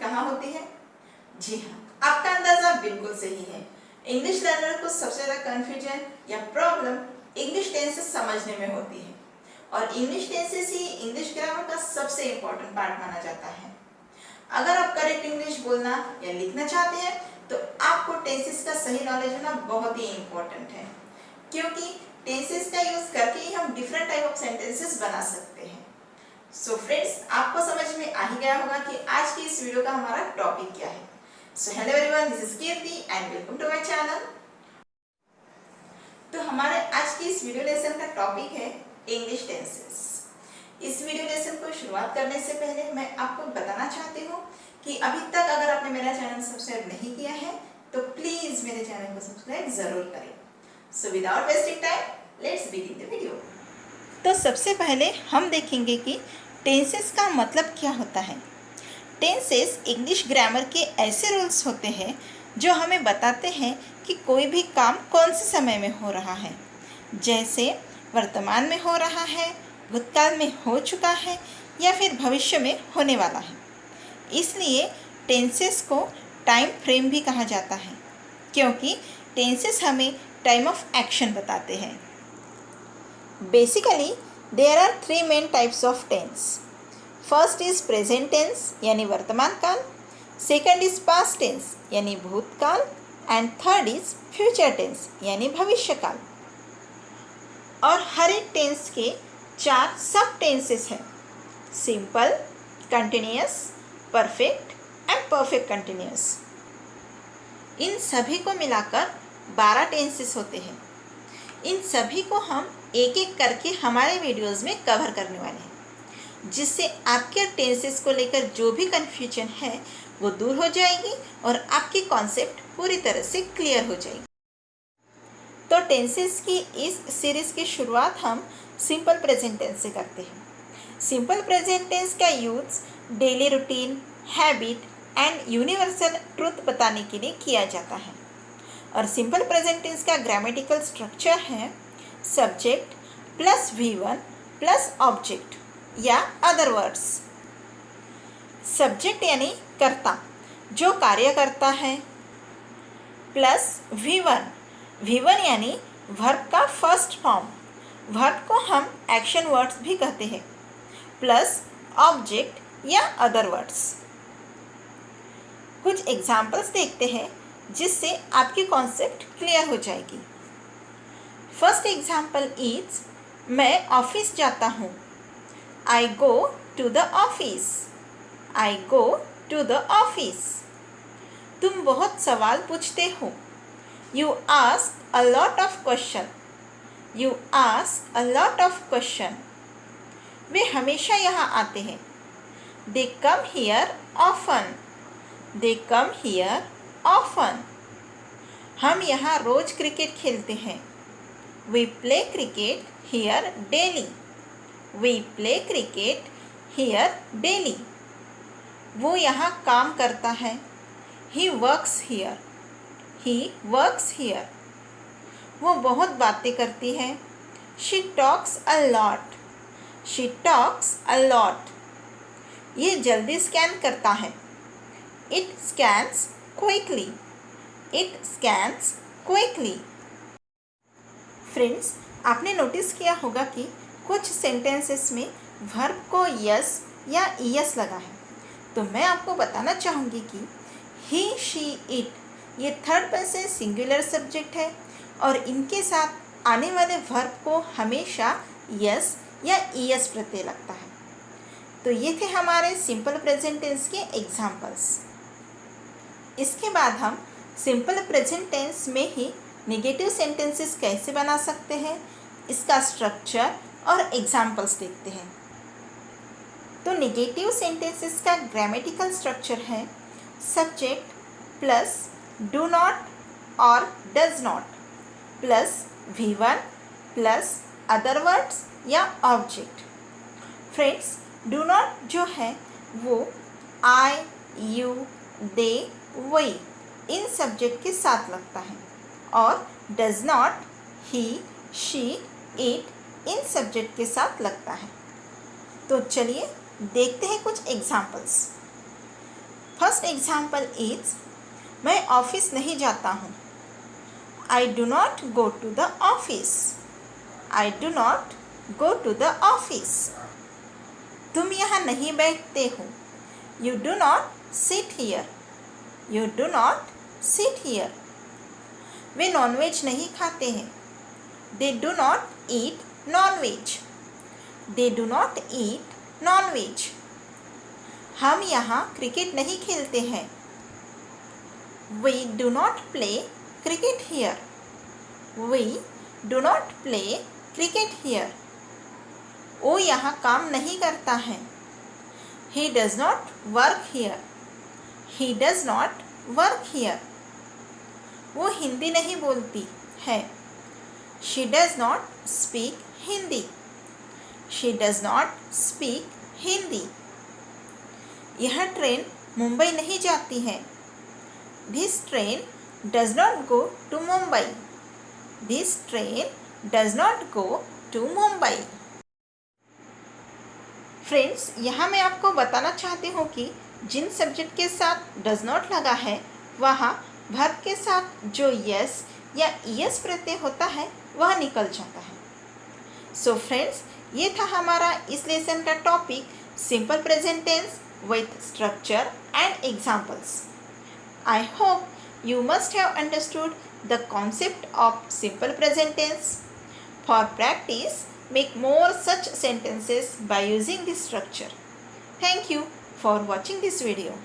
कहाँ होती है? जी हाँ, आपका अंदाजा बिल्कुल सही है। इंग्लिश लर्नर को सबसे ज्यादा कंफ्यूजन या प्रॉब्लम इंग्लिश टेंसेस समझने में होती है और इंग्लिश टेंसेस ही इंग्लिश ग्रामर का सबसे इंपॉर्टेंट पार्ट माना जाता है। अगर आप करेक्ट इंग्लिश बोलना या लिखना चाहते हैं तो आपको टेंसेस का सही नॉलेज होना बहुत ही इंपॉर्टेंट है, क्योंकि टेंसेस का यूज करके ही हम डिफरेंट टाइप ऑफ सेंटेंसेस बना सकते हैं। सो फ्रेंड्स, आपको समझ में आ ही गया होगा कि आज की इस वीडियो का हमारा टॉपिक क्या है। So hello everyone, this is Kirti and welcome to my channel. तो हमारे आज की इस वीडियो लेसन का टॉपिक है इंग्लिश टेंसेस। इस वीडियो लेसन को शुरुआत करने से पहले मैं आपको बताना चाहती हूँ कि अभी तक अगर आपने मेरा चैनल सब्सक्राइब नहीं किया है तो प्लीज मेरे चैनल को सब्सक्राइब जरूर करें। So without wasting time, let's begin the video. तो सबसे पहले हम देखेंगे कि टेंसेस का मतलब क्या होता है। टेंसेस इंग्लिश ग्रामर के ऐसे रूल्स होते हैं जो हमें बताते हैं कि कोई भी काम कौन से समय में हो रहा है, जैसे वर्तमान में हो रहा है, भूतकाल में हो चुका है या फिर भविष्य में होने वाला है। इसलिए टेंसेस को टाइम फ्रेम भी कहा जाता है, क्योंकि टेंसेस हमें टाइम ऑफ एक्शन बताते हैं। Basically there are 3 main types of tense. First is present tense यानी वर्तमान काल, सेकंड इज पास्ट टेंस यानी भूतकाल and third is future tense यानी भविष्य काल। और हर एक टेंस के 4 सब टेंसेस हैं: simple, continuous, perfect and perfect continuous. इन सभी को मिलाकर 12 टेंसेस होते हैं। इन सभी को हम एक एक करके हमारे वीडियोस में कवर करने वाले हैं, जिससे आपके टेंसेस को लेकर जो भी कन्फ्यूजन है वो दूर हो जाएगी और आपकी कॉन्सेप्ट पूरी तरह से क्लियर हो जाएगी। तो टेंसेस की इस सीरीज़ की शुरुआत हम सिंपल प्रेजेंट टेंस से करते हैं। सिंपल प्रेजेंट टेंस का use daily routine, habit and universal truth बताने के लिए किया जाता है। और सिंपल प्रेजेंट टेंस का ग्रामेटिकल स्ट्रक्चर है subject plus V1 plus object या अदर वर्ड्स। सब्जेक्ट यानी कर्ता जो कार्य करता है, प्लस V1 यानी वर्ब का फर्स्ट फॉर्म, वर्ब को हम एक्शन वर्ड्स भी कहते हैं, प्लस ऑब्जेक्ट या अदर वर्ड्स। कुछ एग्जाम्पल्स देखते हैं जिससे आपकी कॉन्सेप्ट क्लियर हो जाएगी। फर्स्ट एग्जाम्पल इज मैं ऑफिस जाता हूँ। I go to the office. I go to the office. तुम बहुत सवाल पूछते हो। You ask a lot of question. You ask a lot of question. वे हमेशा यहाँ आते हैं। They come here often. They come here often. हम यहाँ रोज क्रिकेट खेलते हैं। We play cricket here daily. We play cricket here daily. वो यहाँ काम करता है। He works here. He works here. वो बहुत बातें करती है। She talks a lot. She talks a lot. ये जल्दी स्कैन करता है। It scans quickly. It scans quickly. Friends, आपने नोटिस किया होगा कि कुछ सेंटेंसेस में वर्ब को यस या ईएस लगा है, तो मैं आपको बताना चाहूँगी कि ही, शी, इट ये थर्ड पर्सन सिंगुलर सब्जेक्ट है और इनके साथ आने वाले वर्ब को हमेशा यस या ईएस प्रत्यय लगता है। तो ये थे हमारे सिंपल प्रेजेंट टेंस के एग्जाम्पल्स। इसके बाद हम सिंपल प्रेजेंट टेंस में ही नेगेटिव सेंटेंसेस कैसे बना सकते हैं, इसका स्ट्रक्चर और एग्जाम्पल्स देखते हैं। तो नेगेटिव सेंटेंसेस का ग्रामेटिकल स्ट्रक्चर है सब्जेक्ट प्लस डू नॉट और does not plus V1 plus other words या ऑब्जेक्ट। फ्रेंड्स, डू नॉट जो है वो आई, यू, दे, वी इन सब्जेक्ट के साथ लगता है और does not he, she, it इन सब्जेक्ट के साथ लगता है। तो चलिए देखते हैं कुछ एग्जाम्पल्स। फर्स्ट एग्जाम्पल इज मैं ऑफिस नहीं जाता हूँ. I do not go to the office. I do not go to the office. तुम यहाँ नहीं बैठते हो. You do not sit here. You do not sit here. वे नॉनवेज नहीं खाते हैं. They do not eat non-veg. They do not eat non-veg. हम यहाँ क्रिकेट नहीं खेलते हैं. We do not play cricket here. We do not play cricket here. वो यहाँ काम नहीं करता है. He does not work here. He does not work here. वो हिंदी नहीं बोलती है. She does not speak Hindi. She does not speak Hindi. यह ट्रेन मुंबई नहीं जाती है. This train does not go to Mumbai. This train does not go to Mumbai. Friends, यहाँ मैं आपको बताना चाहती हूँ कि जिन सब्जेक्ट के साथ डज नॉट लगा है वहाँ वर्ब के साथ जो यस या ईएस प्रत्यय होता है वह निकल जाता है. सो फ्रेंड्स, ये था हमारा इस लेसन का topic simple present tense with structure and examples. I hope you must have understood the concept of simple present tense. For practice, make more such sentences by using this structure. Thank you for watching this video.